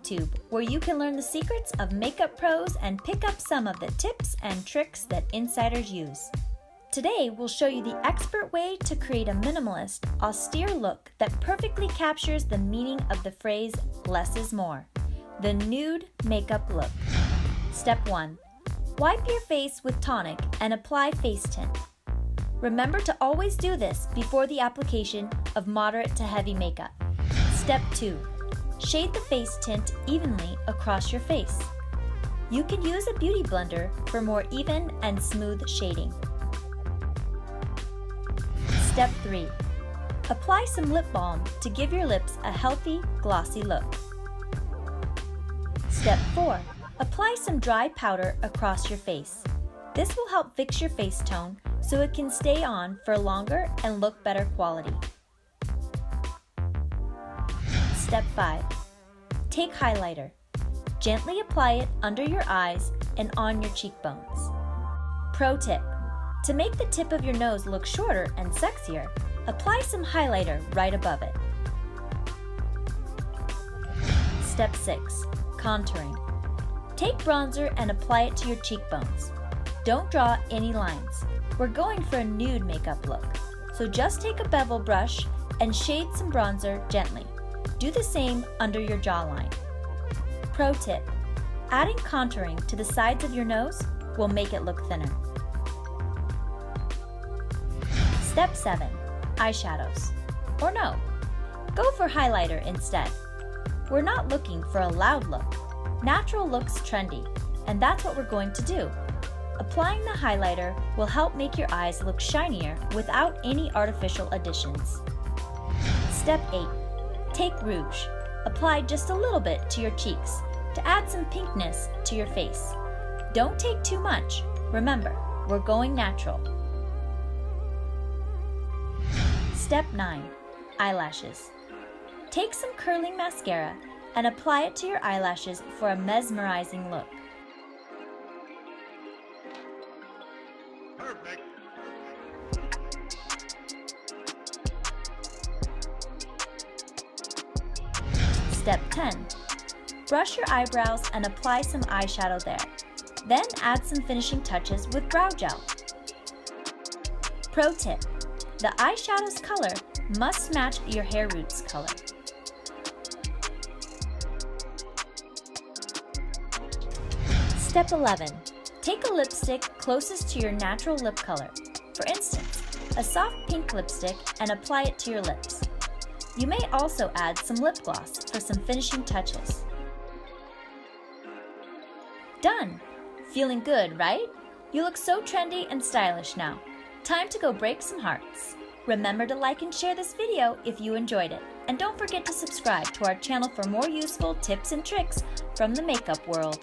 YouTube, where you can learn the secrets of makeup pros and pick up some of the tips and tricks that insiders use. Today, we'll show you the expert way to create a minimalist, austere look that perfectly captures the meaning of the phrase, less is more. The nude makeup look. Step 1. Wipe your face with tonic and apply face tint. Remember to always do this before the application of moderate to heavy makeup. Step 2. Shade the face tint evenly across your face. You can use a beauty blender for more even and smooth shading. Step 3. Apply some lip balm to give your lips a healthy, glossy look. Step 4. Apply some dry powder across your face. This will help fix your face tone so it can stay on for longer and look better quality. Step 5. Take highlighter. Gently apply it under your eyes and on your cheekbones. Pro tip: to make the tip of your nose look shorter and sexier, apply some highlighter right above it. Step 6. Contouring. Take bronzer and apply it to your cheekbones. Don't draw any lines. We're going for a nude makeup look, so just take a bevel brush and shade some bronzer gently. Do the same under your jawline. Pro tip: adding contouring to the sides of your nose will make it look thinner. Step 7. Eyeshadows. Or no, go for highlighter instead. We're not looking for a loud look. Natural looks trendy, and that's what we're going to do. Applying the highlighter will help make your eyes look shinier without any artificial additions. Step 8. Take rouge. Apply just a little bit to your cheeks to add some pinkness to your face. Don't take too much. Remember, we're going natural. Step 9. Eyelashes. Take some curling mascara and apply it to your eyelashes for a mesmerizing look. Perfect. Step 10. Brush your eyebrows and apply some eyeshadow there. Then add some finishing touches with brow gel. Pro tip: the eyeshadow's color must match your hair root's color. Step 11. Take a lipstick closest to your natural lip color. For instance, a soft pink lipstick, and apply it to your lips. You may also add some lip gloss for some finishing touches. Done! Feeling good, right? You look so trendy and stylish now. Time to go break some hearts. Remember to like and share this video if you enjoyed it. And don't forget to subscribe to our channel for more useful tips and tricks from the makeup world.